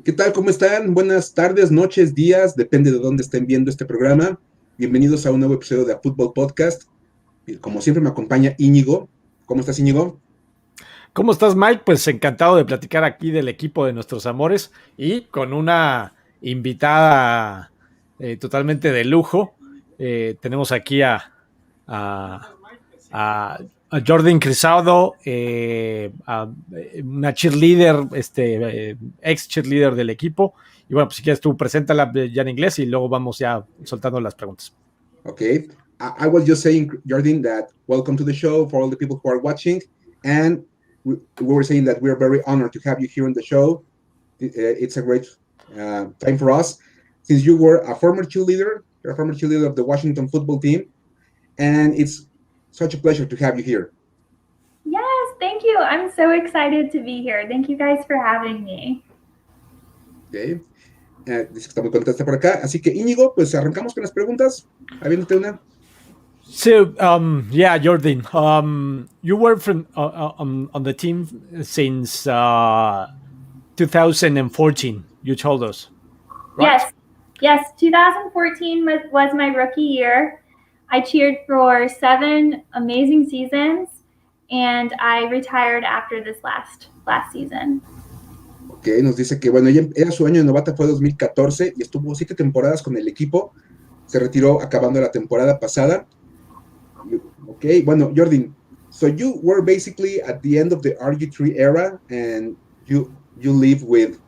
¿Qué tal? ¿Cómo están? Buenas tardes, noches, días, depende de dónde estén viendo este programa. Bienvenidos a un nuevo episodio de A Fútbol Podcast. Como siempre me acompaña Íñigo. ¿Cómo estás, Íñigo? ¿Cómo estás, Mike? Pues encantado de platicar aquí del equipo de nuestros amores y con una invitada totalmente de lujo. Tenemos aquí a, a, a Jordyn Crisaudo, a una cheerleader, ex cheerleader del equipo. Y bueno, pues si quieres tú, preséntala ya en inglés y luego vamos ya soltando las preguntas. Okay. I was just saying, Jordyn, that welcome to the show for all the people who are watching. And we were saying that we're very honored to have you here on the show. It's a great time for us. Since you were a former cheerleader, you're a former cheerleader of the Washington football team. And it's such a pleasure to have you here. Yes, thank you. I'm so excited to be here. Thank you guys for having me. Okay. Dice que está muy contenta por acá. Así que, Íñigo, pues arrancamos con las preguntas. Habiéndote una. So, yeah, Jordyn, you were from on the team since 2014. You told us, right? Yes. 2014 was my rookie year. I cheered for 7 amazing seasons, and I retired after this last season. Ok, nos dice que, bueno, ella era su año de novata, fue 2014 y estuvo 7 temporadas con el equipo. Se retiró acabando la temporada pasada. Ok, bueno, Jordyn, so you were basically at the end of the RG3 era and you live with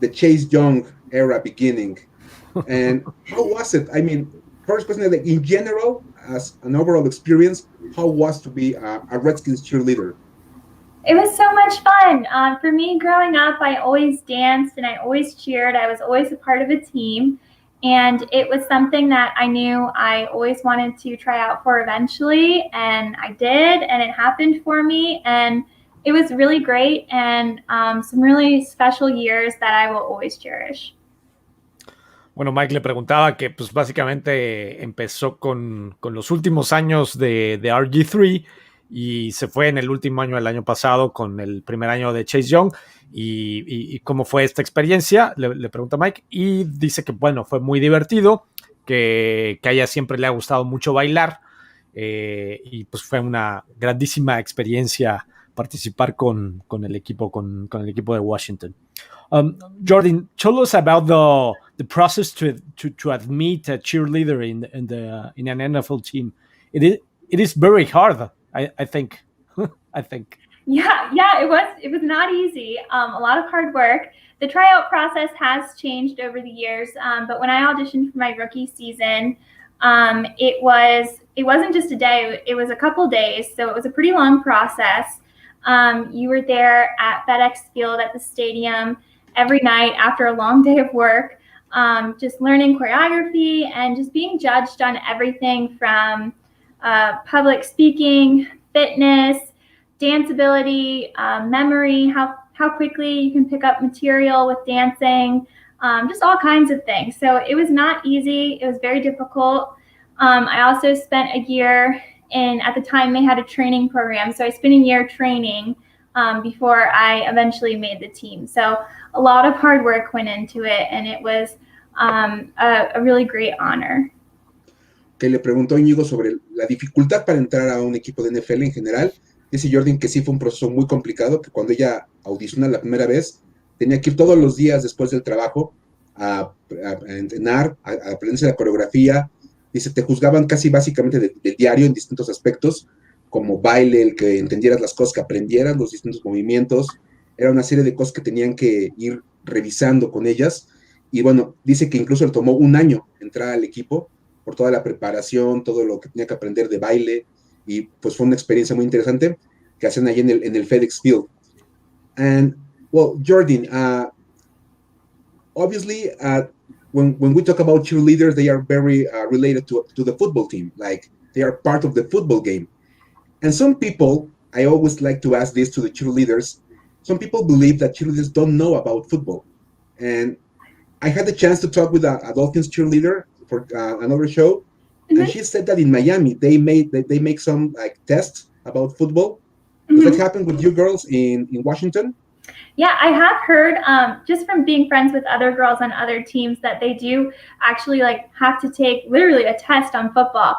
the Chase Young era beginning. And how was it? I mean, first question, like, in general, as an overall experience, how was to be a Redskins cheerleader? It was so much fun. For me, growing up, I always danced and I always cheered. I was always a part of a team. And it was something that I knew I always wanted to try out for eventually. And I did, and it happened for me. And it was really great and some really special years that I will always cherish. Bueno, Mike le preguntaba que pues básicamente empezó con los últimos años de RG3 y se fue en el último año del año pasado con el primer año de Chase Young y cómo fue esta experiencia, le pregunta Mike, y dice que bueno, fue muy divertido, que a ella siempre le ha gustado mucho bailar y pues fue una grandísima experiencia participar con el equipo de Washington. Jordyn, tell us about the process to admit a cheerleader in an NFL team. It is very hard, I think. I think. Yeah, it was not easy. A lot of hard work. The tryout process has changed over the years, but when I auditioned for my rookie season, it wasn't just a day. It was a couple days, so it was a pretty long process. You were there at FedEx Field at the stadium every night after a long day of work, just learning choreography and just being judged on everything from public speaking, fitness, dance ability, memory, how quickly you can pick up material with dancing, just all kinds of things. So it was not easy. It was very difficult. I also spent a year at the time they had a training program. So I spent a year training before I eventually made the team. So a lot of hard work went into it, and it was a really great honor. Que le preguntó Íñigo sobre la dificultad para entrar a un equipo de NFL en general. Dice Jordyn que sí fue un proceso muy complicado, que cuando ella audicionó la primera vez, tenía que ir todos los días después del trabajo a entrenar, a aprenderse la coreografía. Dice, te juzgaban casi básicamente del diario en distintos aspectos, como baile, el que entendieras las cosas, que aprendieras los distintos movimientos. Era una serie de cosas que tenían que ir revisando con ellas. Y bueno, dice que incluso le tomó un año entrar al equipo por toda la preparación, todo lo que tenía que aprender de baile, y pues fue una experiencia muy interesante que hacen ahí en el FedEx Field. And, well, Jordyn, obviously, when we talk about cheerleaders, they are very related to the football team, like they are part of the football game. And some people, I always like to ask this to the cheerleaders, some people believe that cheerleaders don't know about football. And I had the chance to talk with a Dolphins cheerleader for another show, and she said that in Miami they make some like tests about football. Does that happen with you girls in Washington? Yeah, I have heard just from being friends with other girls on other teams that they do actually like have to take literally a test on football.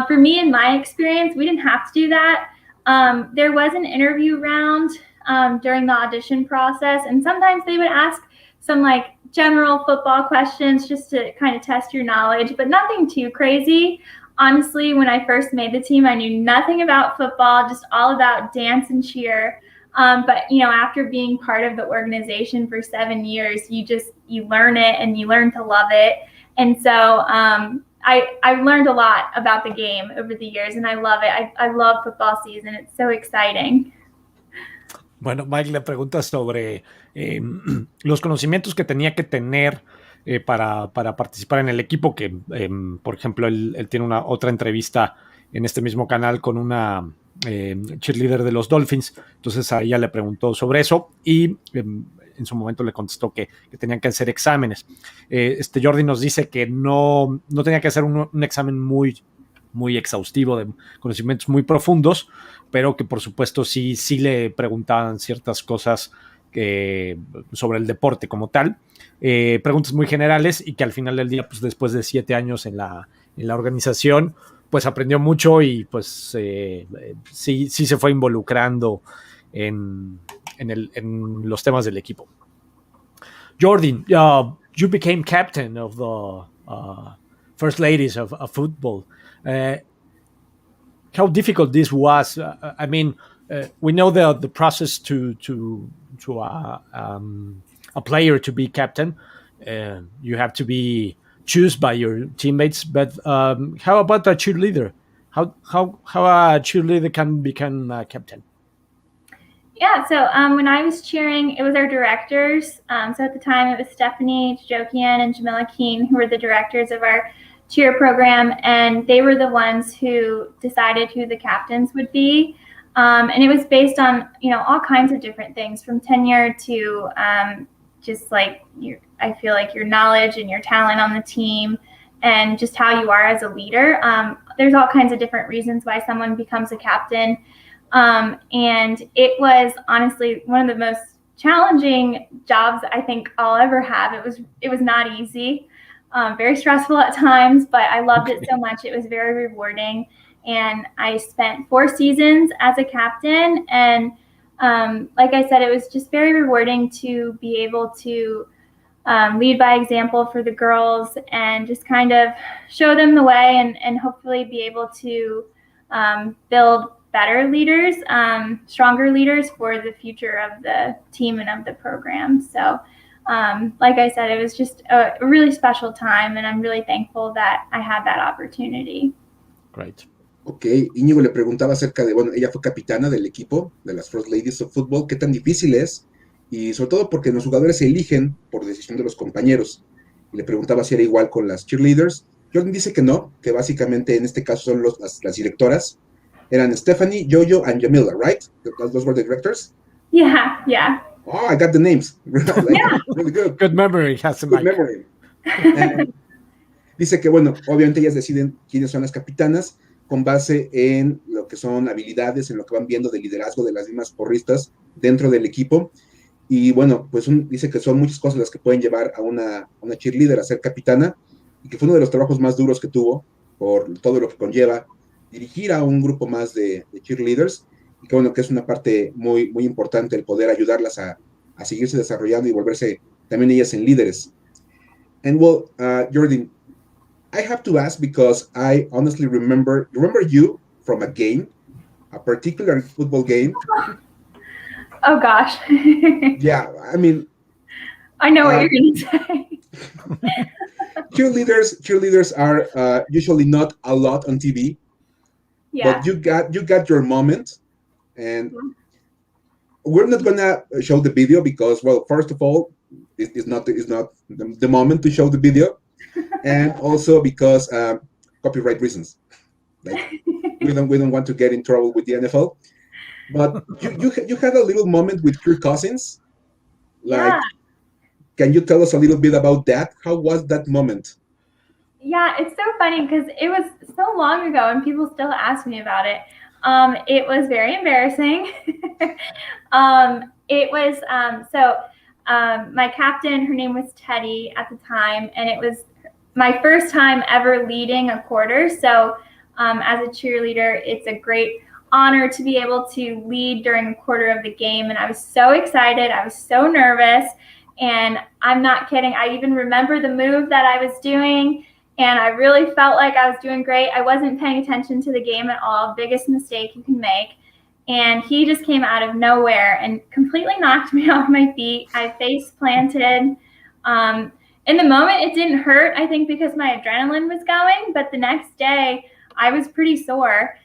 For me, in my experience, we didn't have to do that. There was an interview round during the audition process, and sometimes they would ask some like general football questions just to kind of test your knowledge, but nothing too crazy. Honestly, when I first made the team, I knew nothing about football, just all about dance and cheer. But after being part of the organization for 7 years, you learn it and you learn to love it. And so I've learned a lot about the game over the years, and I love it. I love football season. It's so exciting. Bueno, Mike le pregunta sobre los conocimientos que tenía que tener para participar en el equipo, que por ejemplo él tiene otra entrevista en este mismo canal con una cheerleader de los Dolphins. Entonces a ella le preguntó sobre eso y en su momento le contestó que tenían que hacer exámenes. Jordyn nos dice que no tenía que hacer un examen muy exhaustivo de conocimientos muy profundos, pero que por supuesto sí le preguntaban ciertas cosas sobre el deporte como tal, preguntas muy generales, y que al final del día, pues después de 7 años en la organización, pues aprendió mucho y pues sí se fue involucrando en los temas del equipo. Jordyn, you became captain of the First Ladies of football. How difficult this was? I mean, we know the process to a player to be captain. You have to be chosen by your teammates. But how about a cheerleader? How a cheerleader can become a captain? Yeah, so when I was cheering, it was our directors. So at the time, it was Stephanie Jokian and Jamila Keene, who were the directors of our cheer program, and they were the ones who decided who the captains would be. And it was based on, all kinds of different things, from tenure to just like I feel like your knowledge and your talent on the team, and just how you are as a leader. There's all kinds of different reasons why someone becomes a captain. And it was honestly one of the most challenging jobs I think I'll ever have. It was not easy, very stressful at times, but I loved it so much. It was very rewarding. And I spent 4 seasons as a captain. And like I said, it was just very rewarding to be able to lead by example for the girls and just kind of show them the way, and hopefully be able to build better leaders, stronger leaders for the future of the team and of the program. So like I said, it was just a really special time, and I'm really thankful that I had that opportunity. Great. Ok, Íñigo le preguntaba acerca de, bueno, ella fue capitana del equipo de las First Ladies of Football, qué tan difícil es, y sobre todo porque los jugadores se eligen por decisión de los compañeros. Y le preguntaba si era igual con las cheerleaders. Jordyn dice que no, que básicamente en este caso son las directoras. Eran Stephanie, Jojo, and Jamila, right? Those were the directors? Yeah. Oh, I got the names. Yeah. Really good. Good memory, Good memory. Dice que, bueno, obviamente ellas deciden quiénes son las capitanas con base en lo que son habilidades, en lo que van viendo de liderazgo de las mismas porristas dentro del equipo. Y bueno, pues dice que son muchas cosas las que pueden llevar a una cheerleader a ser capitana, y que fue uno de los trabajos más duros que tuvo por todo lo que conlleva dirigir a un grupo más de cheerleaders, y que bueno, que es una parte muy, muy importante el poder ayudarlas a seguirse desarrollando y volverse también ellas en líderes. And well, Jordyn, I have to ask, because I honestly remember you from a game, a particular football game. Oh gosh. Yeah, I mean, I know what you're going to say. cheerleaders are usually not a lot on TV. Yeah. But you got your moment, and we're not gonna show the video because, well, first of all, it's not the moment to show the video, and also because copyright reasons. Like we don't want to get in trouble with the NFL. But you had a little moment with Kirk Cousins. Like, Yeah. Can you tell us a little bit about that? How was that moment? Yeah, it's so funny because it was so long ago and people still ask me about it. It was very embarrassing. My captain, her name was Teddy at the time, and it was my first time ever leading a quarter. So as a cheerleader, it's a great honor to be able to lead during a quarter of the game. And I was so excited. I was so nervous. And I'm not kidding. I even remember the move that I was doing. And I really felt like I was doing great. I wasn't paying attention to the game at all. Biggest mistake you can make. And he just came out of nowhere and completely knocked me off my feet. I face planted. In the moment, it didn't hurt, I think, because my adrenaline was going. But the next day, I was pretty sore.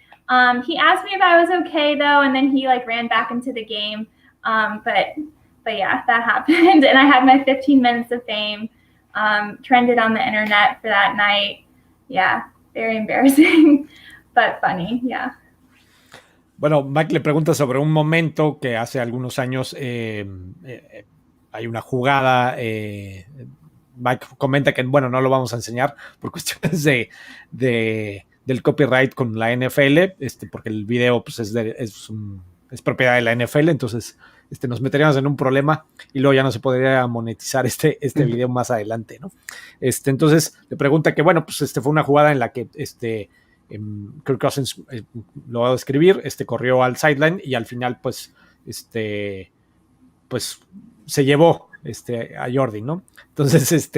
He asked me if I was okay, though, and then he ran back into the game. But yeah, that happened. And I had my 15 minutes of fame. Trended on the internet for that night. Yeah, very embarrassing, but funny, yeah. Bueno, Mike le pregunta sobre un momento que hace algunos años hay una jugada. Mike comenta que, bueno, no lo vamos a enseñar por cuestiones del copyright con la NFL, porque el video pues, es propiedad de la NFL, entonces nos meteríamos en un problema y luego ya no se podría monetizar este video más adelante, ¿no? Entonces le pregunta que, bueno, pues fue una jugada en la que Kirk Cousins, lo va a describir, corrió al sideline y al final, pues se llevó a Jordyn, ¿no? Entonces,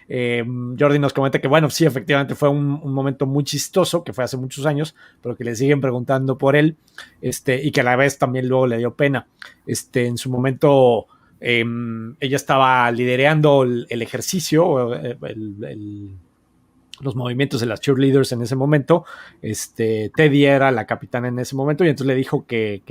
Jordyn nos comenta que, bueno, sí, efectivamente fue un momento muy chistoso, que fue hace muchos años, pero que le siguen preguntando por él, y que a la vez también luego le dio pena. En su momento, ella estaba liderando el ejercicio, los movimientos de las cheerleaders en ese momento. Teddy era la capitana en ese momento y entonces le dijo que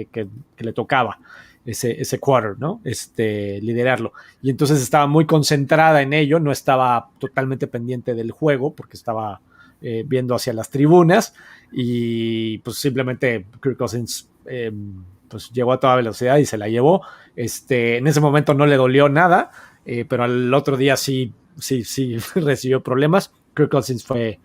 le tocaba ese quarter, ¿no? Liderarlo. Y entonces estaba muy concentrada en ello, no estaba totalmente pendiente del juego porque estaba viendo hacia las tribunas y pues simplemente Kirk Cousins pues llegó a toda velocidad y se la llevó. En ese momento no le dolió nada, pero al otro día sí recibió problemas. Kirk Cousins fue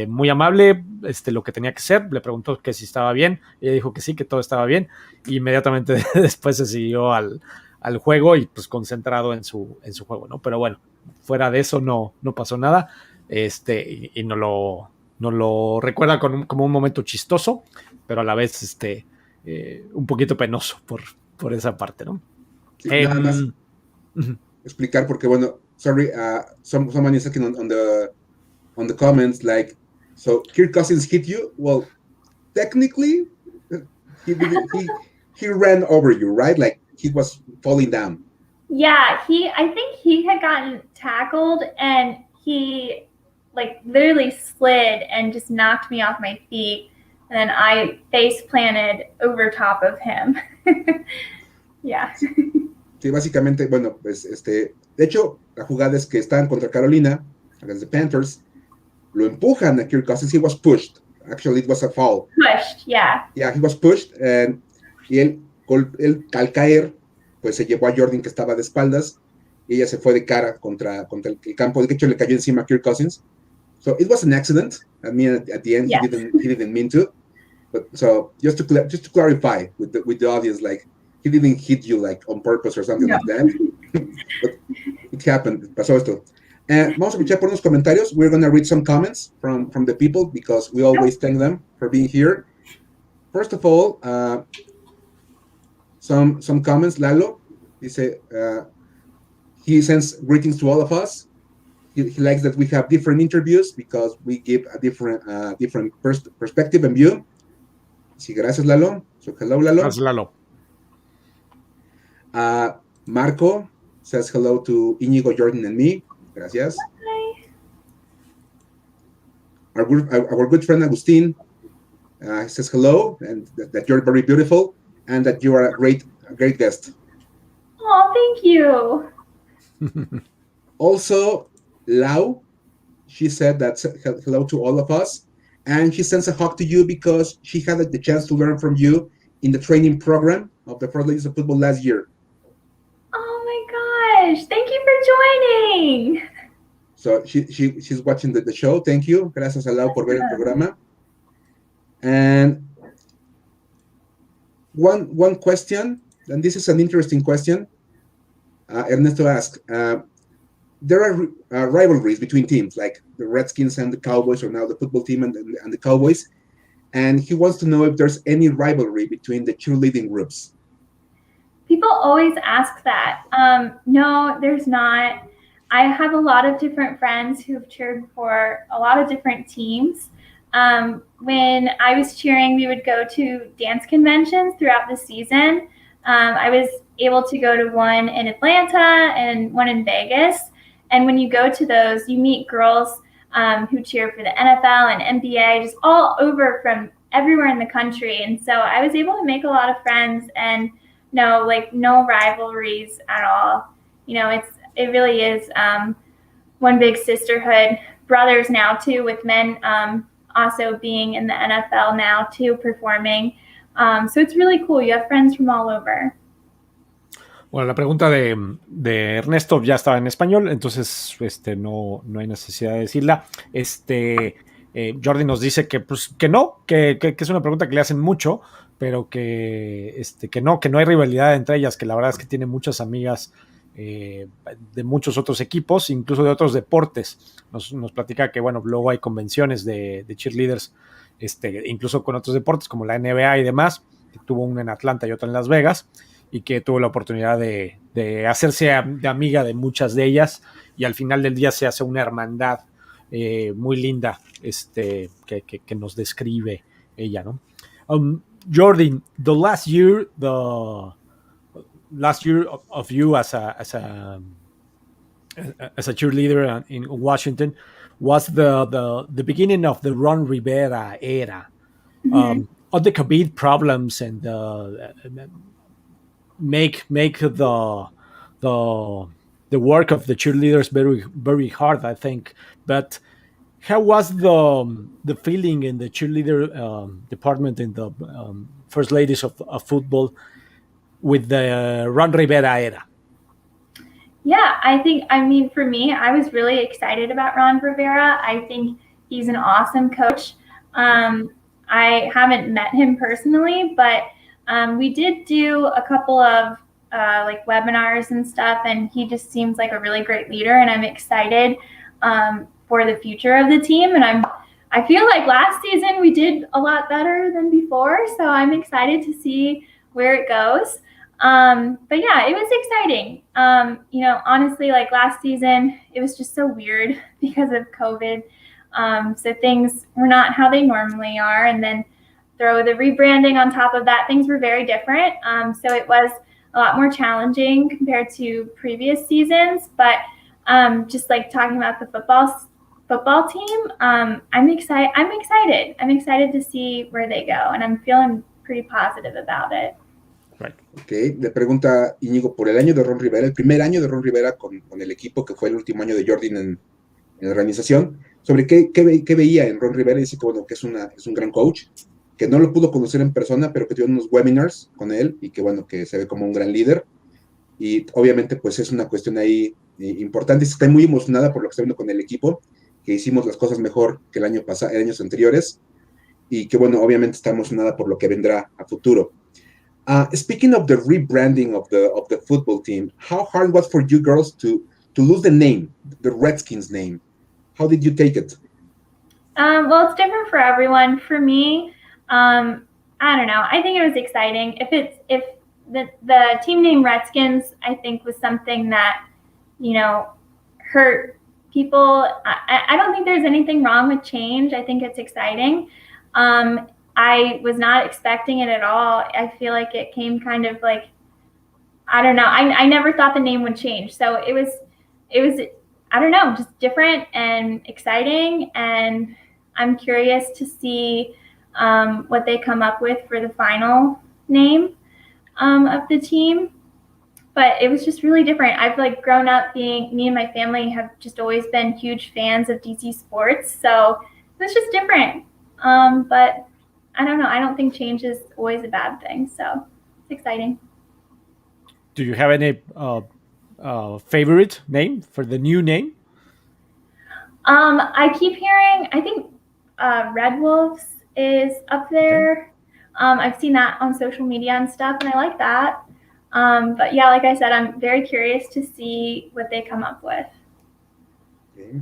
muy amable, lo que tenía que ser, le preguntó que si estaba bien, ella dijo que sí, que todo estaba bien, y inmediatamente después se siguió al juego y pues concentrado en su juego, ¿no? Pero bueno, fuera de eso no pasó nada, y no lo recuerda como un momento chistoso, pero a la vez un poquito penoso por esa parte, ¿no? Sí, nada más explicar porque, bueno, sorry, someone is talking on the comments, like, so Kirk Cousins hit you? Well, technically, he ran over you, right? Like, he was falling down. Yeah, I think he had gotten tackled, and he, literally slid and just knocked me off my feet, and then I face planted over top of him. Yeah. Sí, básicamente, bueno, pues, de hecho, la jugada es que están contra Carolina, against the Panthers, lo empujan a Kirk Cousins. He was pushed. Actually, it was a foul. Pushed, yeah. Yeah, he was pushed. Y él, al caer, pues se llevó a Jordyn, que estaba de espaldas, y ella se fue de cara contra el campo. De hecho, le cayó encima a Kirk Cousins. So it was an accident. I mean, at the end, yeah. He didn't mean to. But so just to clarify with the audience, like, he didn't hit you like on purpose or something like that. But it happened. Pasó esto. Vamos a escuchar por unos comentarios. We're going to read some comments from the people because we always thank them for being here. First of all, some comments. Lalo dice, he sends greetings to all of us. He likes that we have different interviews because we give a different perspective and view. Sí, gracias, Lalo. So, hello, Lalo. Gracias, Lalo. Marco says hello to Íñigo, Jordyn, and me. Gracias. Our good friend Agustin says hello, and that you're very beautiful, and that you are a great guest. Oh, thank you. Also, Lau, she said that hello to all of us, and she sends a hug to you because she had the chance to learn from you in the training program of the Pro Ladies of Football last year. Oh my gosh, thank you for joining. So she's watching the show. Thank you. Gracias a Lau por ver el programa. And one question, and this is an interesting question. Ernesto asked, there are rivalries between teams, like the Redskins and the Cowboys, or now the football team and the Cowboys. And he wants to know if there's any rivalry between the cheerleading groups. People always ask that. No, there's not. I have a lot of different friends who've cheered for a lot of different teams. When I was cheering, we would go to dance conventions throughout the season. I was able to go to one in Atlanta and one in Vegas. And when you go to those, you meet girls who cheer for the NFL and NBA, just all over from everywhere in the country. And so I was able to make a lot of friends and no rivalries at all. It really is one big sisterhood. Brothers now too, with men also being in the NFL now too, performing. So it's really cool. You have friends from all over. Bueno, la pregunta de Ernesto ya estaba en español, entonces no hay necesidad de decirla. Jordyn nos dice que no, que es una pregunta que le hacen mucho, pero que no hay rivalidad entre ellas, que la verdad es que tiene muchas amigas de muchos otros equipos, incluso de otros deportes. Nos platica que, bueno, luego hay convenciones de cheerleaders, incluso con otros deportes como la NBA y demás, que tuvo una en Atlanta y otra en Las Vegas, y que tuvo la oportunidad de hacerse de amiga de muchas de ellas, y al final del día se hace una hermandad muy linda que nos describe ella, ¿no? Jordyn, the last year of you as a cheerleader in Washington was the beginning of the Ron Rivera era. Mm-hmm. All the COVID problems and make the work of the cheerleaders very, very hard, I think. But how was the feeling in the cheerleader department in the first ladies of football with the Ron Rivera era? Yeah, for me, I was really excited about Ron Rivera. I think he's an awesome coach. I haven't met him personally, but we did do a couple of webinars and stuff, and he just seems like a really great leader, and I'm excited for the future of the team. And I feel like last season we did a lot better than before, so I'm excited to see where it goes. But yeah, it was exciting. Honestly, like last season, it was just so weird because of COVID. So things were not how they normally are. And then throw the rebranding on top of that, things were very different. So it was a lot more challenging compared to previous seasons. But just like talking about the football team, I'm excited. I'm excited to see where they go, and I'm feeling pretty positive about it. Right. Okay. Le pregunta Íñigo por el año de Ron Rivera, el primer año de Ron Rivera con el equipo, que fue el último año de Jordyn en la organización, sobre qué veía en Ron Rivera. Dice que, bueno, que es un gran coach, que no lo pudo conocer en persona, pero que tuvo unos webinars con él y que, bueno, que se ve como un gran líder. Y obviamente, pues es una cuestión ahí importante. Está muy emocionada por lo que está viendo con el equipo, que hicimos las cosas mejor que el año pasado, en años anteriores, y que, bueno, obviamente está emocionada por lo que vendrá a futuro. Speaking of the rebranding of the football team, how hard was for you girls to lose the name, the Redskins name? How did you take it? Well, it's different for everyone. For me, I don't know. I think it was exciting. If the team name Redskins, I think, was something that, hurt people. I don't think there's anything wrong with change. I think it's exciting. I was not expecting it at all. I feel like it came kind of like, I don't know. I never thought the name would change. So it was, I don't know, just different and exciting. And I'm curious to see what they come up with for the final name of the team. But it was just really different. I've grown up me and my family have just always been huge fans of DC sports. So it was just different. But I don't know. I don't think change is always a bad thing. So it's exciting. Do you have any favorite name for the new name? I keep hearing, I think Red Wolves is up there. I've seen that on social media and stuff, and I like that. But yeah, like I said, I'm very curious to see what they come up with. Okay.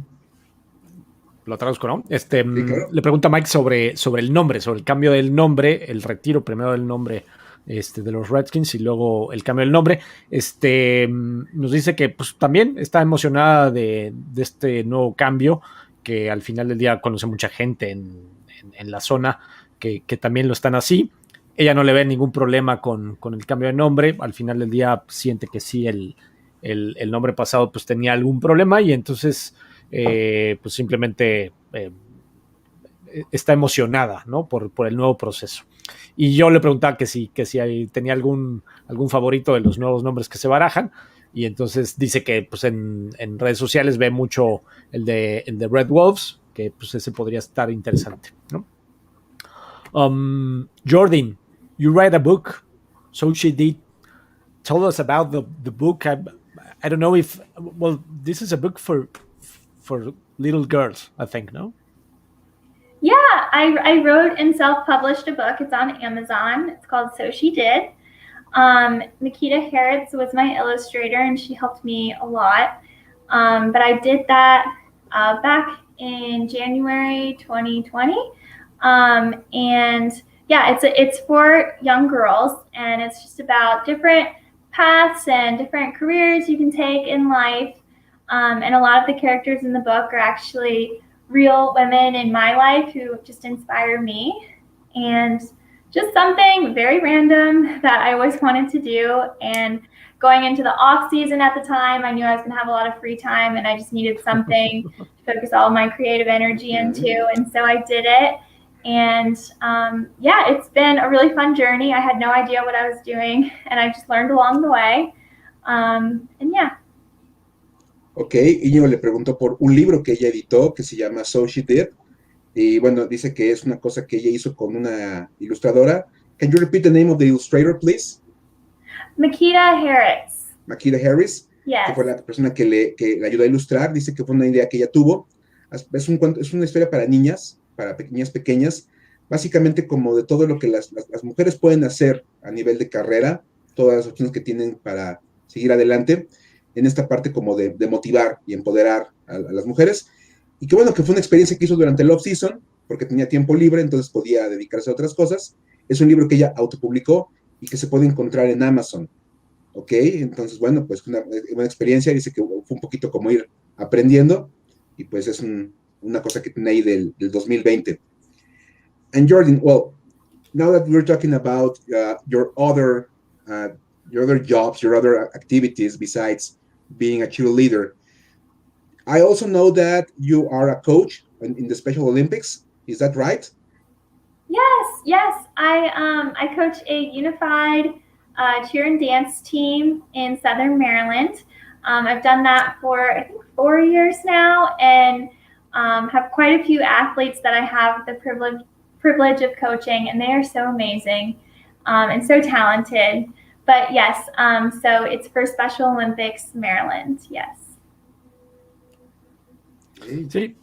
Lo traduzco, ¿no? Sí, claro. Le pregunta Mike sobre el nombre, sobre el cambio del nombre, el retiro primero del nombre de los Redskins y luego el cambio del nombre. Nos dice que pues, también está emocionada de este nuevo cambio, que al final del día conoce mucha gente en la zona que también lo están así. Ella no le ve ningún problema con el cambio de nombre. Al final del día siente que sí, el nombre pasado pues tenía algún problema y entonces pues simplemente está emocionada, ¿no? Por el nuevo proceso. Y yo le preguntaba que si tenía algún favorito de los nuevos nombres que se barajan. Y entonces dice que pues en redes sociales ve mucho el de Red Wolves, que pues ese podría estar interesante, ¿no? Jordyn, you write a book, So She Did. Tell us about the book. I don't know if, well, this is a book for little girls, I think, no? Yeah, I wrote and self-published a book. It's on Amazon. It's called So She Did. Nikita Harrods was my illustrator, and she helped me a lot. But I did that back in January 2020. And yeah, it's for young girls, and it's just about different paths and different careers you can take in life. And a lot of the characters in the book are actually real women in my life who just inspire me, and just something very random that I always wanted to do. And going into the off season at the time, I knew I was going to have a lot of free time, and I just needed something to focus all my creative energy into. And so I did it. And yeah, it's been a really fun journey. I had no idea what I was doing, and I just learned along the way. And yeah. Ok, Íñigo le preguntó por un libro que ella editó que se llama So She Did. Y bueno, dice que es una cosa que ella hizo con una ilustradora. Can you repeat the name of the illustrator, please? Makita Harris. Makita Harris, yes. Que fue la persona que le ayudó a ilustrar. Dice que fue una idea que ella tuvo. Es una historia para niñas, para niñas pequeñas, básicamente como de todo lo que las mujeres pueden hacer a nivel de carrera, todas las opciones que tienen para seguir adelante, en esta parte como de motivar y empoderar a las mujeres. Y que bueno, que fue una experiencia que hizo durante el off-season, porque tenía tiempo libre, entonces podía dedicarse a otras cosas. Es un libro que ella autopublicó y que se puede encontrar en Amazon. ¿Ok? Entonces, bueno, pues una experiencia, dice que fue un poquito como ir aprendiendo, y pues es una cosa que tiene ahí del 2020. And Jordyn, well, now that we're talking about your other jobs, your other activities besides being a cheerleader, I also know that you are a coach in the Special Olympics. Is that right? Yes. I coach a unified cheer and dance team in Southern Maryland. I've done that for, I think, 4 years now, and have quite a few athletes that I have the privilege of coaching, and they are so amazing and so talented. But yes, so it's for Special Olympics Maryland, yes. Sí,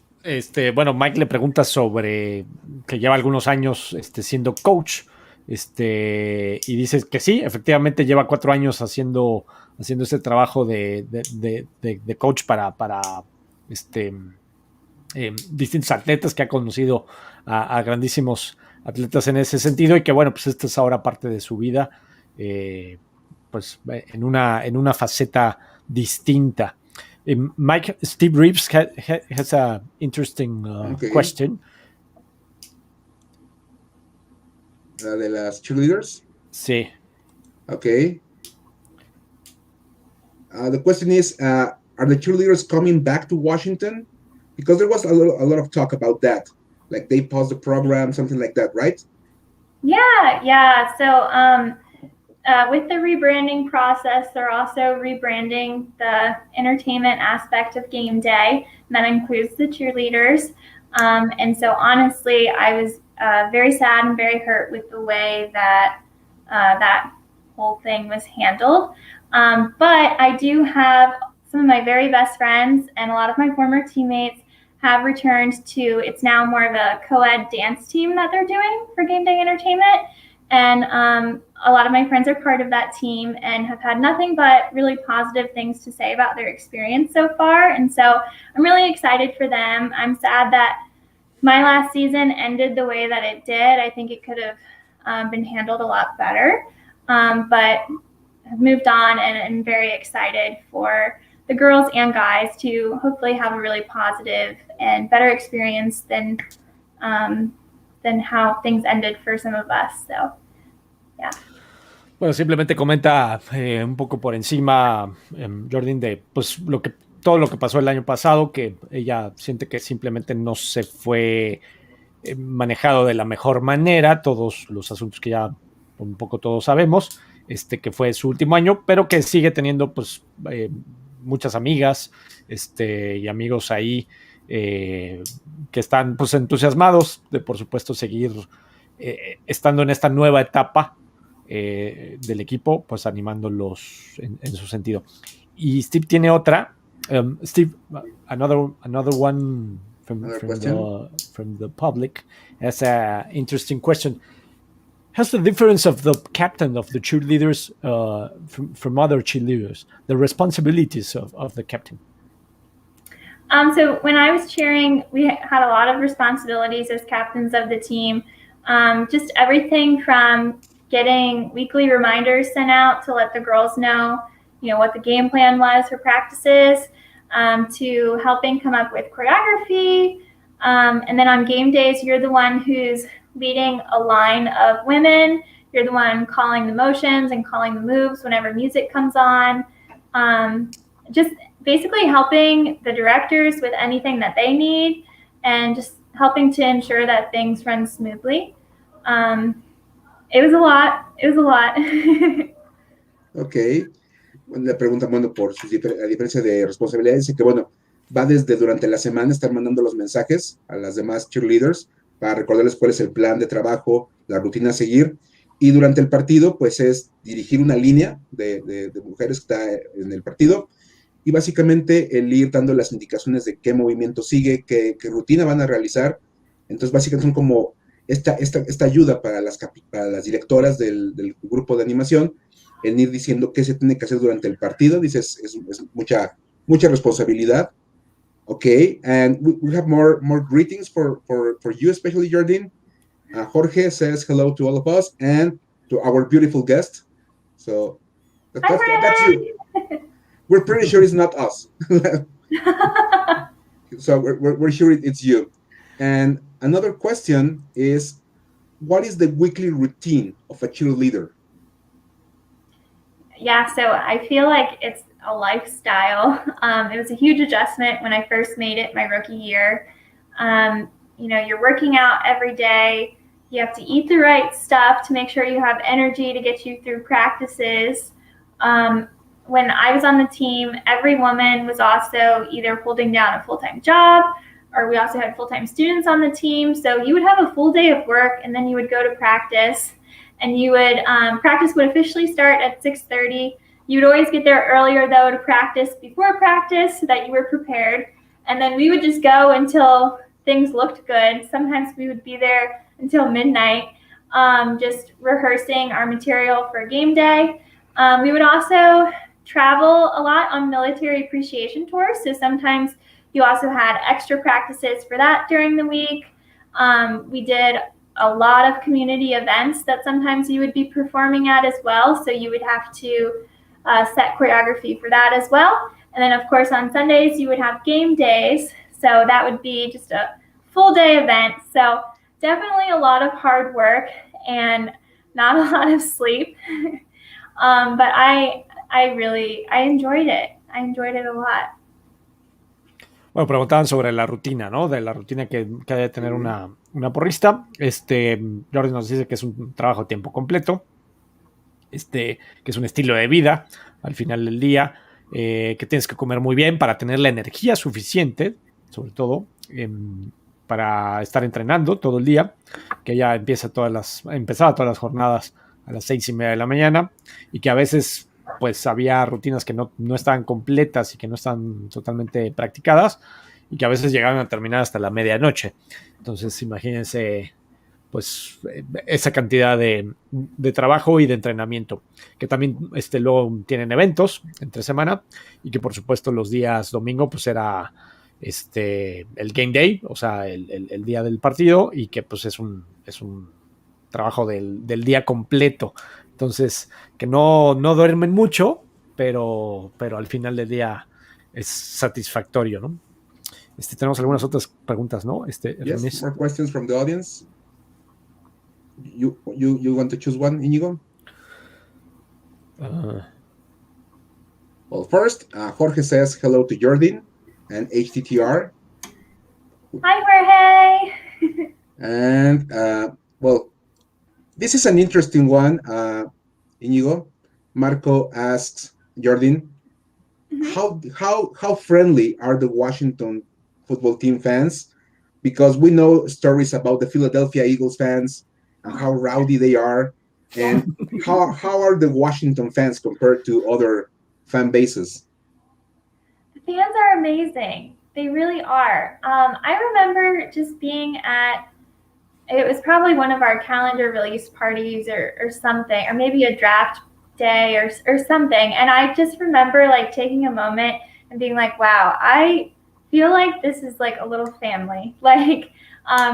bueno, Mike le pregunta sobre que lleva algunos años siendo coach, y dice que sí, efectivamente lleva 4 años haciendo este trabajo de coach para distintos atletas, que ha conocido a grandísimos atletas en ese sentido, y que bueno, pues esta es ahora parte de su vida, pues en una faceta distinta. Mike, Steve Reeves has a interesting question. De las cheerleaders? Sí. Okay. The question is, are the cheerleaders coming back to Washington? Because there was a lot of talk about that. Like they paused the program, something like that, right? Yeah. So with the rebranding process, they're also rebranding the entertainment aspect of game day, and that includes the cheerleaders. And so honestly, I was very sad and very hurt with the way that that whole thing was handled. But I do have some of my very best friends and a lot of my former teammates have returned to, it's now more of a co-ed dance team that they're doing for game day entertainment. And a lot of my friends are part of that team and have had nothing but really positive things to say about their experience so far. And so I'm really excited for them. I'm sad that my last season ended the way that it did. I think it could have been handled a lot better. But I've moved on and I'm very excited for the girls and guys to hopefully have a really positive and better experience than how things ended for some of us. So, yeah. Bueno, simplemente comenta un poco por encima, Jordyn, de pues todo lo que pasó el año pasado, que ella siente que simplemente no se fue manejado de la mejor manera, todos los asuntos que ya un poco todos sabemos, que fue su último año, pero que sigue teniendo pues muchas amigas y amigos ahí que están pues entusiasmados de por supuesto seguir estando en esta nueva etapa del equipo, pues animándolos en su sentido. Y Steve tiene otra. Steve, another one from the public has an interesting question. How's the difference of the captain of the cheerleaders from other cheerleaders? The responsibilities of the captain. So when I was cheering, we had a lot of responsibilities as captains of the team. Just everything from getting weekly reminders sent out to let the girls know, what the game plan was for practices, to helping come up with choreography. And then on game days, you're the one who's leading a line of women. You're the one calling the motions and calling the moves whenever music comes on. Just basically helping the directors with anything that they need and just helping to ensure that things run smoothly. It was a lot. Ok. Le preguntan, por la diferencia de responsabilidades, dice que, va desde durante la semana estar mandando los mensajes a las demás cheerleaders para recordarles cuál es el plan de trabajo, la rutina a seguir, y durante el partido, pues es dirigir una línea de mujeres que está en el partido, y básicamente el ir dando las indicaciones de qué movimiento sigue, qué rutina van a realizar. Entonces, básicamente son como esta ayuda para las directoras del grupo de animación, en ir diciendo qué se tiene que hacer durante el partido. Dices, es mucha responsabilidad. Okay, and we have more greetings for you, especially Jordyn. Jorge says hello to all of us and to our beautiful guest. So that's you. We're pretty sure it's not us. So we're sure it's you. And another question is, what is the weekly routine of a cheerleader? Yeah, so I feel like it's a lifestyle. It was a huge adjustment when I first made it my rookie year. You're working out every day. You have to eat the right stuff to make sure you have energy to get you through practices. When I was on the team, every woman was also either holding down a full-time job, or we also had full-time students on the team. So you would have a full day of work, and then you would go to practice. And you would practice would officially start at 6:30. You would always get there earlier, though, to practice before practice so that you were prepared. And then we would just go until things looked good. Sometimes we would be there until midnight, just rehearsing our material for game day. We would also travel a lot on military appreciation tours. So sometimes you also had extra practices for that during the week. We did a lot of community events that sometimes you would be performing at as well. So you would have to set choreography for that as well. And then, of course, on Sundays, you would have game days. So that would be just a full day event. So definitely a lot of hard work and not a lot of sleep. But I enjoyed it. I enjoyed it a lot. Bueno, preguntaban sobre la rutina, ¿no? De la rutina que debe tener una porrista. Jordyn nos dice que es un trabajo a tiempo completo, que es un estilo de vida al final del día, que tienes que comer muy bien para tener la energía suficiente, sobre todo, para estar entrenando todo el día, que ella empezaba todas las jornadas a las 6:30 de la mañana, y que a veces pues había rutinas que no estaban completas y que no están totalmente practicadas, y que a veces llegaban a terminar hasta la medianoche. Entonces imagínense pues esa cantidad de trabajo y de entrenamiento, que también luego tienen eventos entre semana y que por supuesto los días domingo pues era el game day, o sea, el día del partido, y que pues es un trabajo del día completo. Entonces, que no duermen mucho, pero al final del día es satisfactorio, ¿no? Tenemos algunas otras preguntas, ¿no? Yes, more questions from the audience. You want to choose one, Íñigo? Well, first, Jorge says hello to Jordyn and HTTR. Hi, Jorge. And, well, this is an interesting one, Íñigo. Marco asks Jordyn, how friendly are the Washington football team fans? Because we know stories about the Philadelphia Eagles fans and how rowdy they are. And how are the Washington fans compared to other fan bases? The fans are amazing. They really are. I remember just being at, it was probably one of our calendar release parties or something, or maybe a draft day or something. And I just remember like taking a moment and being like, wow, I feel like this is like a little family. Like,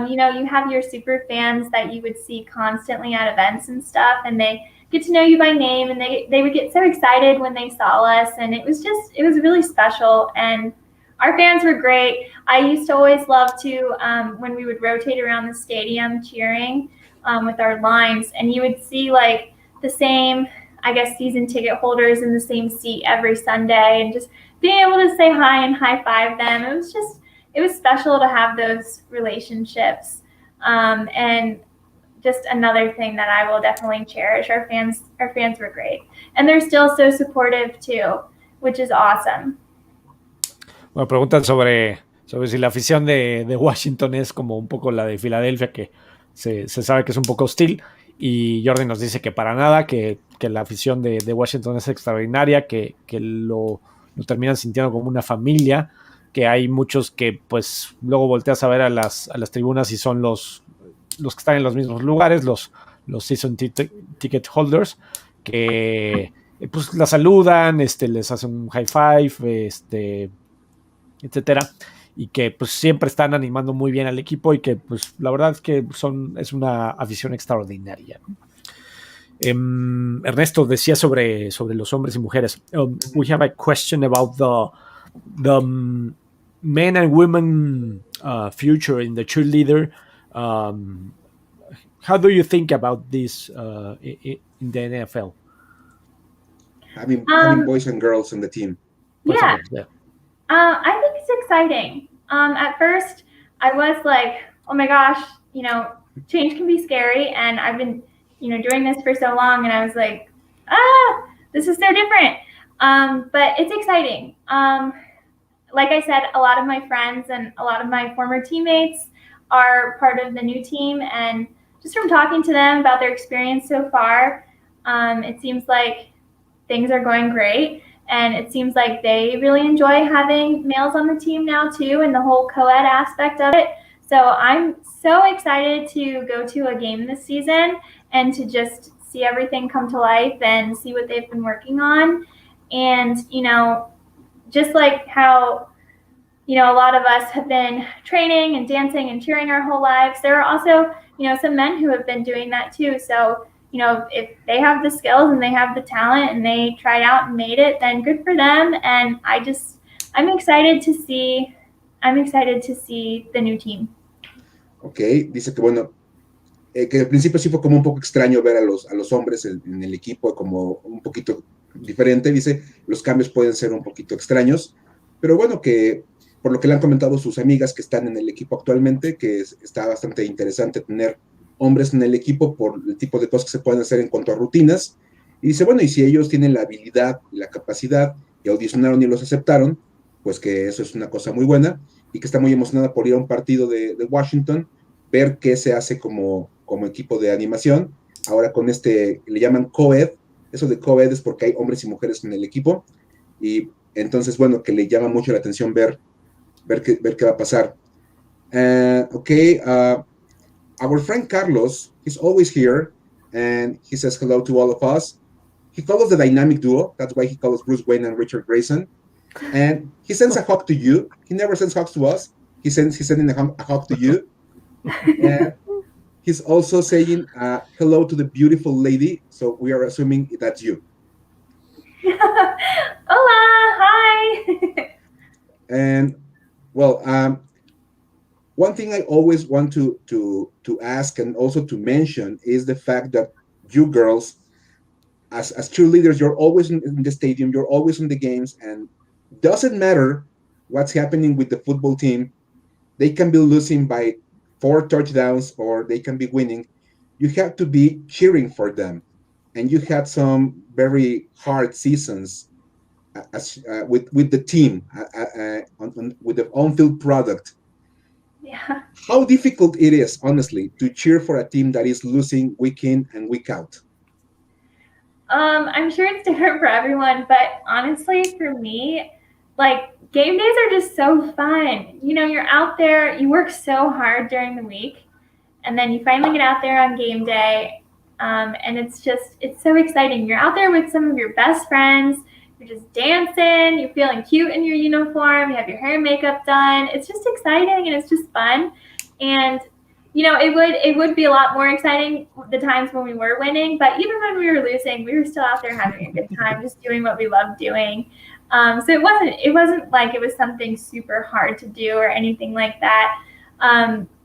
you have your super fans that you would see constantly at events and stuff, and they get to know you by name, and they would get so excited when they saw us. And it was really special. And our fans were great. I used to always love to, when we would rotate around the stadium cheering with our lines, and you would see like the same, I guess, season ticket holders in the same seat every Sunday, and just being able to say hi and high five them. It was special to have those relationships. And just another thing that I will definitely cherish. Our fans were great. And they're still so supportive too, which is awesome. Bueno, preguntan sobre si la afición de Washington es como un poco la de Filadelfia, que se sabe que es un poco hostil, y Jordyn nos dice que para nada, que la afición de Washington es extraordinaria, que lo terminan sintiendo como una familia, que hay muchos que pues luego volteas a ver a las tribunas y son los que están en los mismos lugares, los season ticket holders, que pues la saludan, les hacen un high five, etcétera, y que pues siempre están animando muy bien al equipo, y que pues la verdad es que es una afición extraordinaria, ¿no? Ernesto decía sobre los hombres y mujeres. We have a question about the men and women future in the cheerleader. How do you think about this in the NFL? Having boys and girls on the team. Yeah. I think it's exciting. At first, I was like, oh my gosh, change can be scary. And I've been, doing this for so long. And I was like, this is so different. But it's exciting. Like I said, a lot of my friends and a lot of my former teammates are part of the new team. And just from talking to them about their experience so far, it seems like things are going great. And it seems like they really enjoy having males on the team now too, and the whole co-ed aspect of it. So I'm so excited to go to a game this season and to just see everything come to life and see what they've been working on. And, just like how, a lot of us have been training and dancing and cheering our whole lives, there are also, some men who have been doing that too. So, if they have the skills and they have the talent and they tried out and made it, then good for them. And I'm excited to see the new team. Ok, dice que bueno, que al principio sí fue como un poco extraño ver a los hombres en el equipo como un poquito diferente. Dice, los cambios pueden ser un poquito extraños, pero bueno, que por lo que le han comentado sus amigas que están en el equipo actualmente, que está bastante interesante tener hombres en el equipo por el tipo de cosas que se pueden hacer en cuanto a rutinas. Y dice, bueno, y si ellos tienen la habilidad y la capacidad y audicionaron y los aceptaron, pues que eso es una cosa muy buena, y que está muy emocionada por ir a un partido de Washington, ver qué se hace como equipo de animación. Ahora con le llaman co-ed. Eso de co-ed es porque hay hombres y mujeres en el equipo, y entonces, bueno, que le llama mucho la atención ver qué va a pasar. our friend Carlos, he's always here, and he says hello to all of us. He calls us the dynamic duo. That's why he calls Bruce Wayne and Richard Grayson. And he sends a hug to you. He never sends hugs to us. He's sending a hug to you. And he's also saying hello to the beautiful lady. So we are assuming that's you. Hola, hi. And well, one thing I always want to ask and also to mention is the fact that you girls, as cheerleaders, you're always in the stadium, you're always in the games, and doesn't matter what's happening with the football team. They can be losing by 4 touchdowns or they can be winning. You have to be cheering for them. And you had some very hard seasons with the team, with the on-field product. Yeah. How difficult it is, honestly, to cheer for a team that is losing week in and week out. I'm sure it's different for everyone, but honestly, for me, like game days are just so fun. You know, you're out there, you work so hard during the week, and then you finally get out there on game day, and it's so exciting. You're out there with some of your best friends. You're just dancing. You're feeling cute in your uniform. You have your hair and makeup done. It's just exciting and it's just fun. And you know, it would be a lot more exciting the times when we were winning, but even when we were losing, we were still out there having a good time, just doing what we love doing. So it wasn't like it was something super hard to do or anything like that.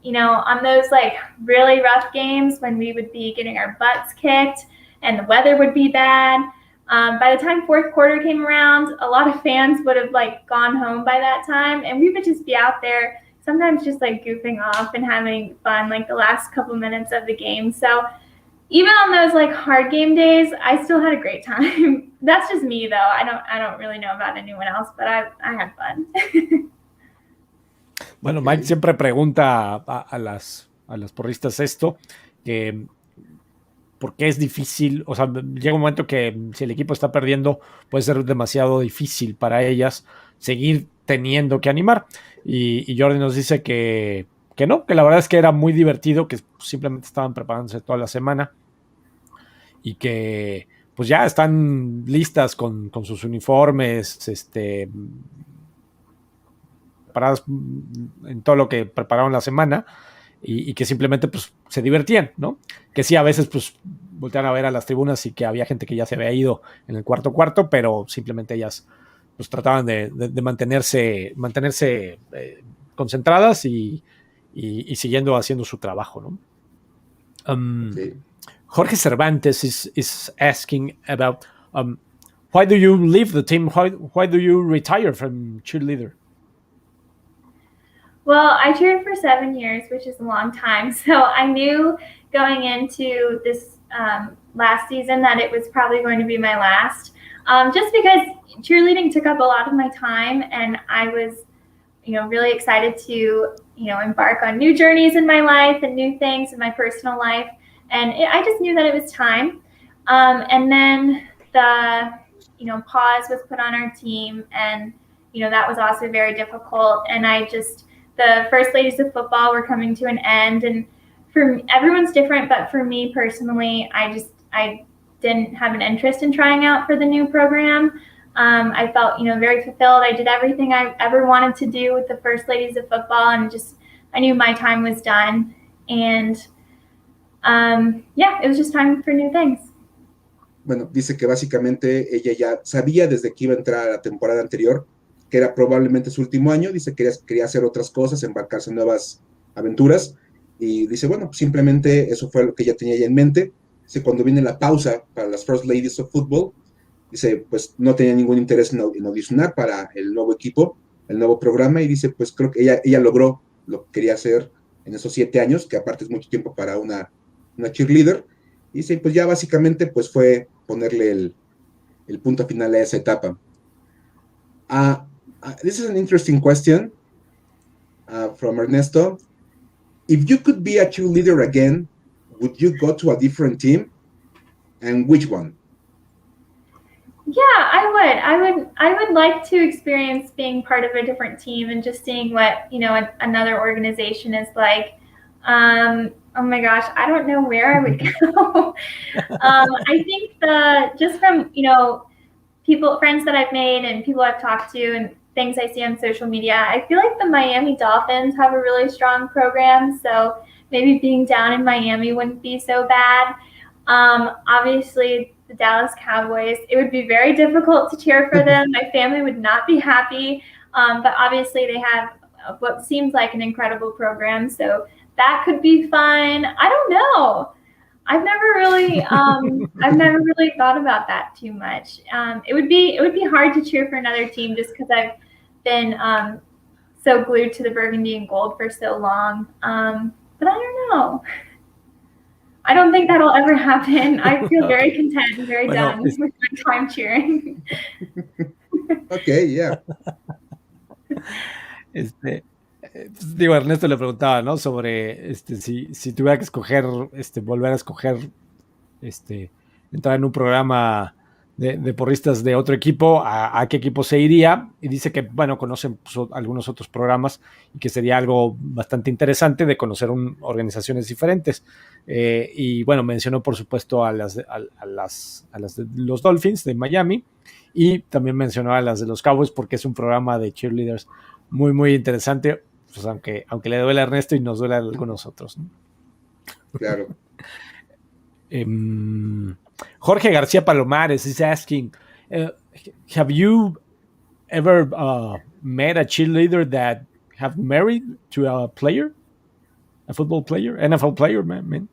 You know, on those like really rough games when we would be getting our butts kicked and the weather would be bad, by the time fourth quarter came around, a lot of fans would have like gone home by that time, and we would just be out there sometimes just like goofing off and having fun like the last couple minutes of the game. So even on those like hard game days, I still had a great time. That's just me though. I don't really know about anyone else, but I had fun. Bueno, Mike siempre pregunta a las porristas esto, que por qué es difícil, o sea, llega un momento que si el equipo está perdiendo puede ser demasiado difícil para ellas seguir teniendo que animar. Y Jordyn nos dice que no, que la verdad es que era muy divertido, que simplemente estaban preparándose toda la semana y que pues ya están listas con sus uniformes, preparadas en todo lo que prepararon la semana y que simplemente pues se divertían, ¿no? Que sí, a veces pues voltean a ver a las tribunas y que había gente que ya se había ido en el cuarto, pero simplemente ellas pues trataban de mantenerse concentradas y siguiendo haciendo su trabajo, ¿no? Sí. Jorge Cervantes is asking about why do you leave the team? Why do you retire from cheerleader? Well, I cheered for 7 years, which is a long time. So I knew going into this last season that it was probably going to be my last, just because cheerleading took up a lot of my time, and I was, you know, really excited to, you know, embark on new journeys in my life and new things in my personal life. And I just knew that it was time. And then the, you know, pause was put on our team, and, you know, that was also very difficult. And the first ladies of football were coming to an end, and for everyone's different, but for me personally, I didn't have an interest in trying out for the new program. I felt, you know, very fulfilled. I did everything I ever wanted to do with the first ladies of football, and I knew my time was done. And yeah, it was just time for new things. Bueno, dice que básicamente ella ya sabía desde que iba a entrar a la temporada anterior que era probablemente su último año. Dice que quería hacer otras cosas, embarcarse en nuevas aventuras, y dice, bueno, simplemente eso fue lo que ella tenía ya en mente. Dice, cuando viene la pausa para las First Ladies of Football, dice, pues no tenía ningún interés en audicionar para el nuevo equipo, el nuevo programa, y dice, pues creo que ella logró lo que quería hacer en esos 7 años, que aparte es mucho tiempo para una cheerleader. Y dice, pues ya básicamente pues fue ponerle el punto final a esa etapa. This is an interesting question from Ernesto. If you could be a cheerleader again, would you go to a different team? And which one? Yeah, I would like to experience being part of a different team and just seeing what, you know, another organization is like. Oh my gosh, I don't know where I would go. I think just from, friends that I've made and people I've talked to and things I see on social media, I feel like the Miami Dolphins have a really strong program. So maybe being down in Miami wouldn't be so bad. Obviously, the Dallas Cowboys, it would be very difficult to cheer for them. My family would not be happy. But obviously, they have what seems like an incredible program. So that could be fun. I don't know. I've never really thought about that too much. It would be hard to cheer for another team just because I've been so glued to the burgundy and gold for so long. But I don't know. I don't think that'll ever happen. I feel very content and very done with my time cheering. Okay, yeah. Digo, Ernesto le preguntaba, ¿no? Sobre si tuviera que escoger, volver a escoger, entrar en un programa de porristas de otro equipo, ¿a qué equipo se iría? Y dice que, bueno, conocen algunos otros programas y que sería algo bastante interesante de conocer organizaciones diferentes. Y bueno, mencionó por supuesto a las de los Dolphins de Miami y también mencionó a las de los Cowboys porque es un programa de cheerleaders muy, muy interesante, pues aunque le duele a Ernesto y nos duele a algunos otros, ¿no? Claro. Jorge García Palomares is asking, have you ever met a cheerleader that have married to a player, a football player, NFL player, man?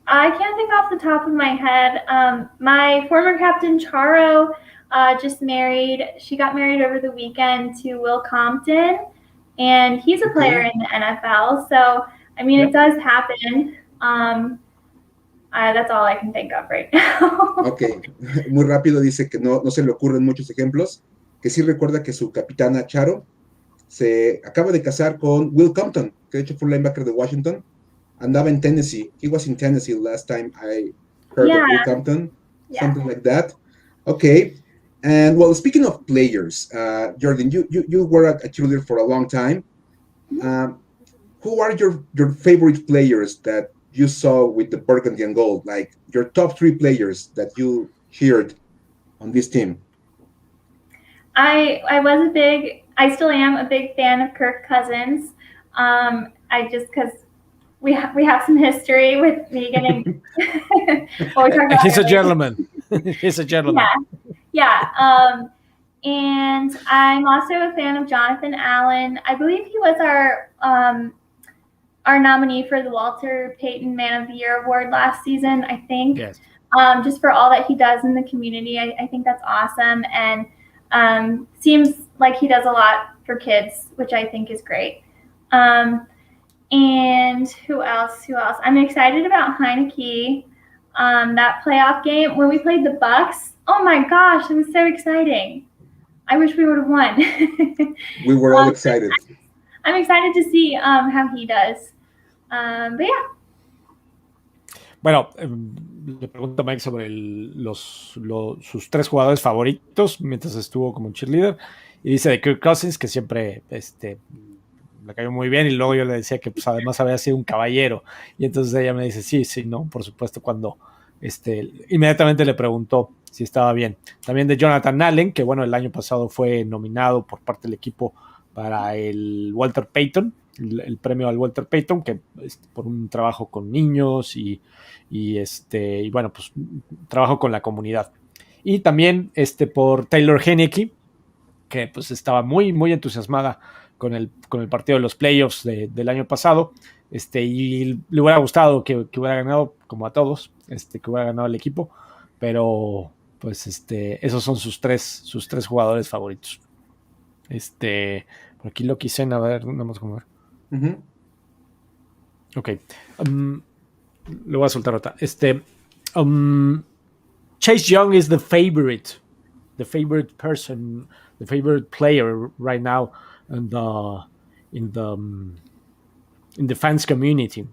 I can't think off the top of my head. My former captain, Charo, just married. She got married over the weekend to Will Compton, and he's a player in the NFL. So, I mean, It does happen. That's all I can think of right now. Ok, muy rápido, dice que no se le ocurren muchos ejemplos, que sí recuerda que su capitana Charo se acaba de casar con Will Compton, que de hecho fue un linebacker de Washington. Andaba en Tennessee. He was in Tennessee last time I heard of Will Compton. Something like that. Okay. And well, speaking of players, Jordyn, you were a cheerleader for a long time. Who are your favorite players that you saw with the burgundy and gold? Like your top 3 players that you cheered on this team? I still am a big fan of Kirk Cousins. Because we have some history with me getting. He's a gentleman. He's a gentleman. Yeah. And I'm also a fan of Jonathan Allen. I believe he was our nominee for the Walter Payton Man of the Year award last season, I think. Yes. Just for all that he does in the community. I think that's awesome. And seems like he does a lot for kids, which I think is great. And who else? I'm excited about Heineke. That playoff game when we played the Bucks. Oh my gosh, it was so exciting. I wish we would have won. We were all excited. I'm excited to see how he does. But yeah. Bueno, le pregunto a Mike sobre sus 3 jugadores favoritos mientras estuvo como cheerleader. Y dice de Kirk Cousins, que siempre me cayó muy bien, y luego yo le decía que pues además había sido un caballero, y entonces ella me dice sí, no, por supuesto, cuando inmediatamente le preguntó si estaba bien. También de Jonathan Allen, que bueno, el año pasado fue nominado por parte del equipo para el Walter Payton, el premio al Walter Payton, que por un trabajo con niños y bueno, pues trabajo con la comunidad. Y también por Taylor Heineke, que pues estaba muy, muy entusiasmada con el partido de los playoffs del año pasado, y le hubiera gustado que hubiera ganado, como a todos, que hubiera ganado el equipo, pero pues esos son sus tres jugadores favoritos. Por aquí lo quise, a ver, vamos a ver. Uh-huh. Ok, lo voy a soltar ahorita. Chase Young is the favorite person, the favorite player right now in the fans community.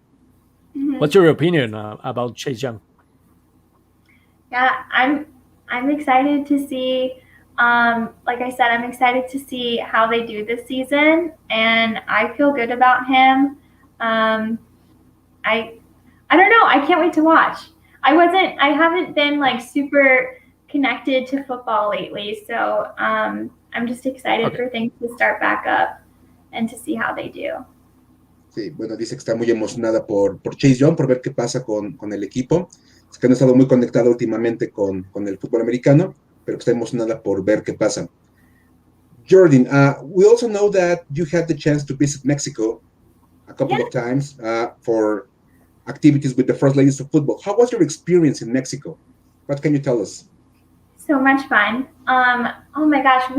Mm-hmm. What's your opinion about Chase Young? Yeah, I'm excited to see Like I said, I'm excited to see how they do this season, and I feel good about him. I don't know. I can't wait to watch. I haven't been like super connected to football lately, so I'm just excited for things to start back up and to see how they do. Sí, bueno, dice que está muy emocionada por Chase Young, por ver qué pasa con el equipo. Es que no ha estado muy conectada últimamente con el fútbol americano, pero que está emocionada por ver qué pasa. Jordyn, we also know that you had the chance to visit Mexico a couple of times for activities with the First Ladies of Football. How was your experience in Mexico? What can you tell us? So much fun. Oh my gosh,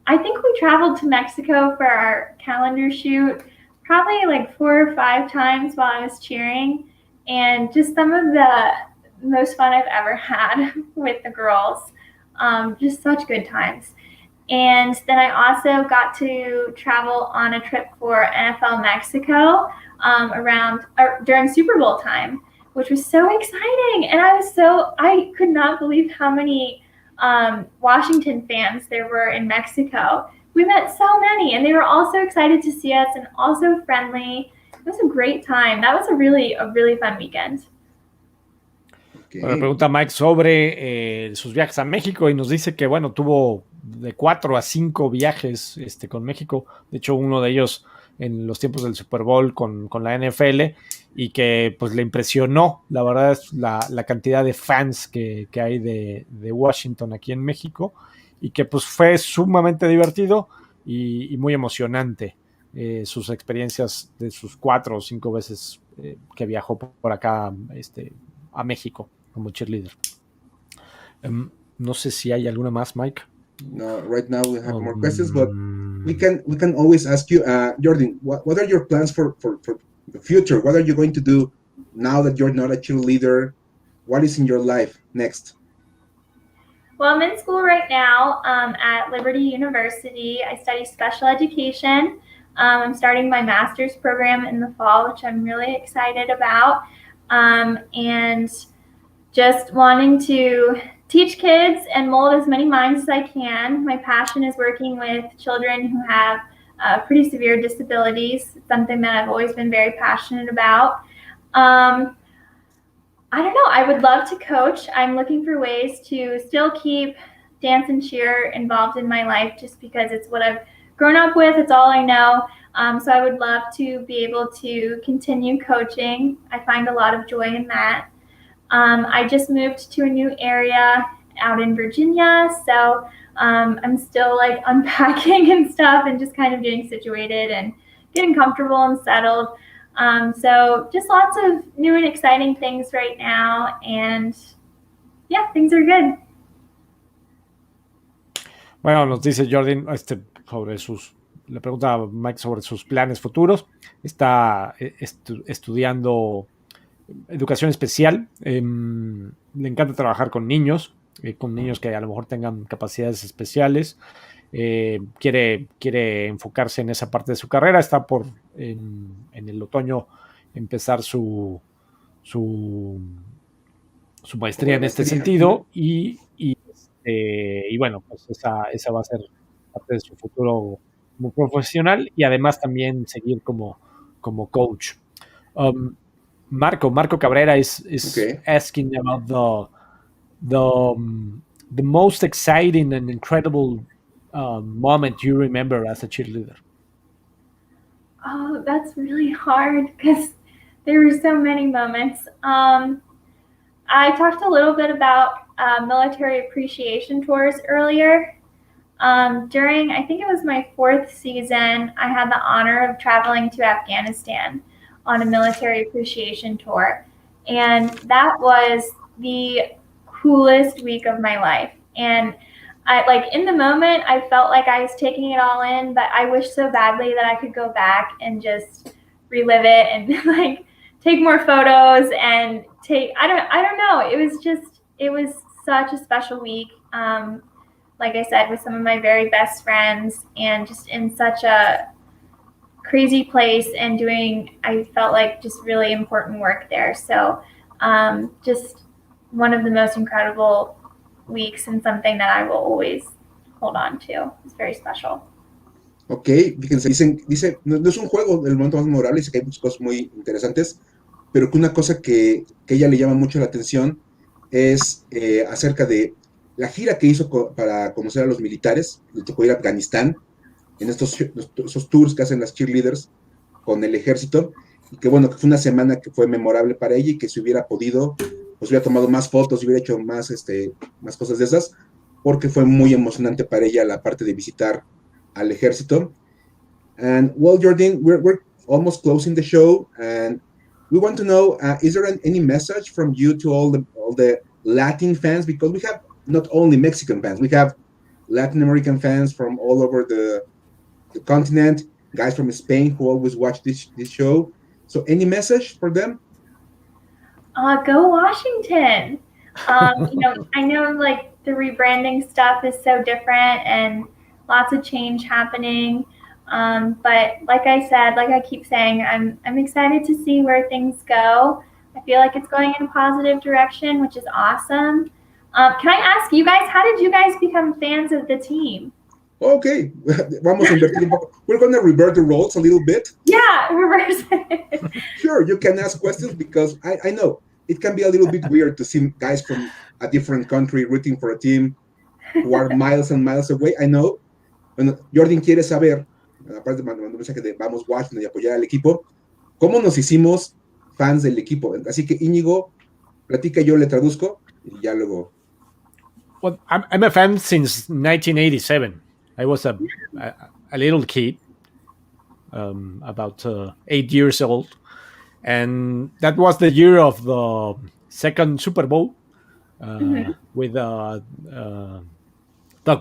I think we traveled to Mexico for our calendar shoot probably like 4 or 5 times while I was cheering, and just some of the most fun I've ever had with the girls. Just such good times. And then I also got to travel on a trip for NFL Mexico during Super Bowl time, which was so exciting. And I could not believe how many Washington fans there were in Mexico. We met so many, and they were all so excited to see us and also friendly. It was a great time. That was a really fun weekend. Bueno, pregunta Mike sobre sus viajes a México y nos dice que, bueno, tuvo de 4 a 5 viajes con México. De hecho, uno de ellos en los tiempos del Super Bowl con la NFL, y que pues le impresionó, la verdad, es la cantidad de fans que hay de Washington aquí en México, y que pues fue sumamente divertido y muy emocionante sus experiencias de sus 4 o 5 veces que viajó por acá a México como cheerleader. No sé si hay alguna más, Mike. No, right now we have more questions, but we can always ask you, Jordyn, what are your plans for the future? What are you going to do now that you're not a cheerleader? What is in your life next? Well, I'm in school right now at Liberty University. I study special education. I'm starting my master's program in the fall, which I'm really excited about. And just wanting to teach kids and mold as many minds as I can. My passion is working with children who have pretty severe disabilities. It's something that I've always been very passionate about. I don't know. I would love to coach. I'm looking for ways to still keep dance and cheer involved in my life, just because it's what I've grown up with. It's all I know. So I would love to be able to continue coaching. I find a lot of joy in that. I just moved to a new area out in Virginia, so I'm still like unpacking and stuff and just kind of getting situated and getting comfortable and settled. So just lots of new and exciting things right now, and yeah, things are good. Bueno, nos dice Jordyn le pregunta a Mike sobre sus planes futuros. Está estudiando educación especial. Le encanta trabajar con niños que a lo mejor tengan capacidades especiales. Quiere enfocarse en esa parte de su carrera. Está por en el otoño empezar su maestría en este sentido, y bueno, pues esa va a ser parte de su futuro como profesional, y además también seguir como coach. Marco Cabrera is asking about the most exciting and incredible moment you remember as a cheerleader. Oh, that's really hard because there were so many moments. I talked a little bit about military appreciation tours earlier. During, I think it was my 4th season, I had the honor of traveling to Afghanistan on a military appreciation tour. And that was the coolest week of my life. And in the moment, I felt like I was taking it all in, but I wish so badly that I could go back and just relive it and take more photos and I don't know. It was such a special week. Like I said, with some of my very best friends, and just in such a crazy place, and I felt like just really important work there. So just one of the most incredible weeks and something that I will always hold on to. It's very special. Ok, fíjense, dice, no es un juego del momento más memorable, dice que hay muchas cosas muy interesantes, pero que una cosa que a ella le llama mucho la atención es acerca de la gira que hizo para conocer a los militares. Le tocó ir a Afganistán, en esos tours que hacen las cheerleaders con el ejército, y que bueno, que fue una semana que fue memorable para ella y que si hubiera podido, pues hubiera tomado más fotos, hubiera hecho más cosas de esas, porque fue muy emocionante para ella la parte de visitar al ejército. And well, Jordyn, we're almost closing the show, and we want to know, is there any message from you to all the Latin fans? Because we have not only Mexican fans, we have Latin American fans from all over the continent, guys from Spain who always watch this show. So any message for them? Go Washington. I know like the rebranding stuff is so different and lots of change happening. But like I said, like I keep saying, I'm excited to see where things go. I feel like it's going in a positive direction, which is awesome. Can I ask you guys, how did you guys become fans of the team? Okay, vamos a invertir un poco. We're going to revert the roles a little bit. Yeah, reverse it. Sure, you can ask questions because I know it can be a little bit weird to see guys from a different country rooting for a team who are miles and miles away. I know. Bueno, Jordyn quiere saber, aparte de mandar un mensaje de vamos Washington y apoyar al equipo, ¿cómo nos hicimos fans del equipo? Así que Íñigo, platica, yo le traduzco y ya luego. Well, I'm a fan since 1987. I was a little kid, about 8 years old, and that was the year of the second Super Bowl with Doug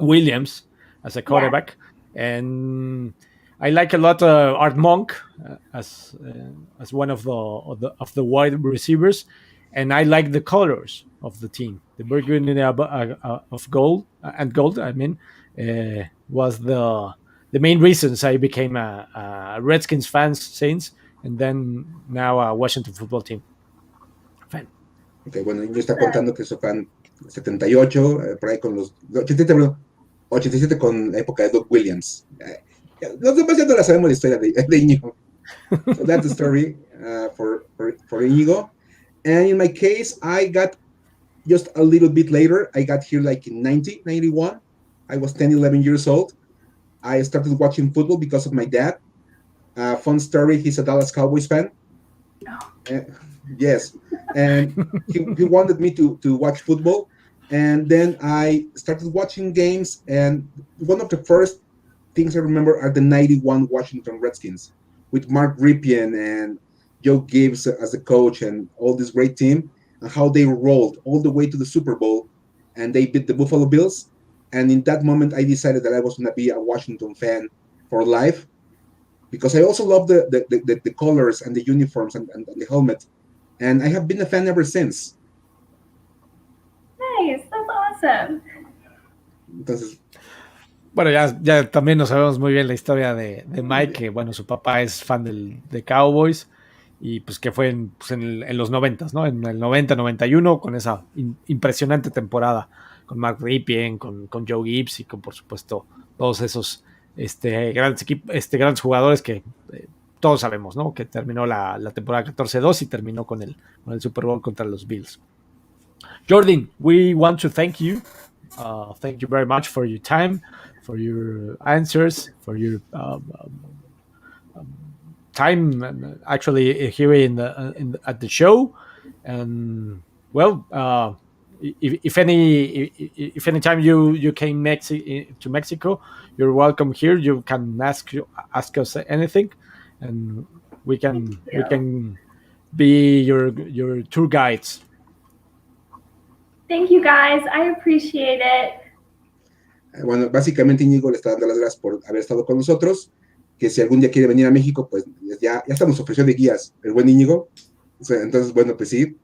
Williams as a quarterback, and I like a lot Art Monk as one of the wide receivers, and I like the colors of the team. The burgundy of gold and gold. I mean, was the main reasons I became a Redskins fan since, and then now a Washington Football Team fan. Okay, bueno, yo está contando que soy fan 78, por ahí con los 87 con la época de Doug Williams. Los demás ya no la sabemos la historia de Íñigo. So that's the story for Íñigo. And in my case, I got just a little bit later. I got here like in 1991. I was 10, 11 years old. I started watching football because of my dad. Fun story, he's a Dallas Cowboys fan. Yes. And he wanted me to watch football. And then I started watching games. And one of the first things I remember are the 91 Washington Redskins with Mark Ripien and Joe Gibbs as the coach and all this great team, and how they rolled all the way to the Super Bowl, and they beat the Buffalo Bills. And in that moment, I decided that I was going to be a Washington fan for life, because I also love the colors and the uniforms and the helmet, and I have been a fan ever since. Nice, that's awesome. Entonces, bueno, ya también nos sabemos muy bien la historia de Mike, que bueno, su papá es fan de Cowboys, y pues que fue en los 90s, ¿no? En el 90-91, con esa impresionante temporada, con Mark Ripien, con Joe Gibbs y con, por supuesto, todos esos grandes jugadores que todos sabemos, ¿no? Que terminó la temporada 14-2 y terminó con el Super Bowl contra los Bills. Jordyn, we want to thank you. Thank you very much for your time, for your answers, for your time actually here at the show. And well, if any time you came to Mexico, you're welcome here. You can ask us anything, and we can be your tour guides. Thank you guys, I appreciate it. Bueno, básicamente Íñigo le está dando las gracias por haber estado con nosotros, que si algún día quiere venir a México, pues ya hasta nos ofreció de guías el buen Íñigo. Entonces, bueno, pues sí.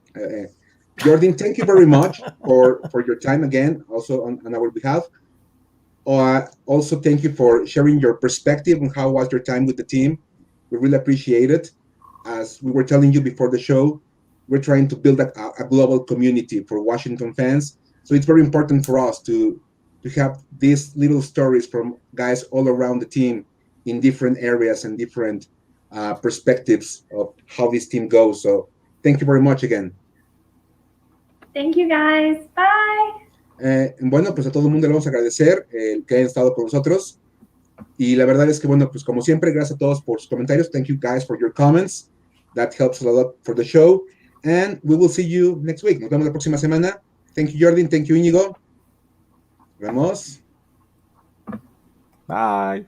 Jordyn, thank you very much for your time again, also on our behalf. Also, thank you for sharing your perspective on how was your time with the team. We really appreciate it. As we were telling you before the show, we're trying to build a global community for Washington fans, So it's very important for us to have these little stories from guys all around the team in different areas and different perspectives of how this team goes. So thank you very much again. Thank you guys. Bye. Bueno, pues a todo el mundo le vamos a agradecer que hayan estado con nosotros. Y la verdad es que, bueno, pues como siempre, gracias a todos por sus comentarios. Thank you guys for your comments. That helps a lot for the show. And we will see you next week. Nos vemos la próxima semana. Thank you, Jordyn. Thank you, Íñigo. Nos vemos. Bye.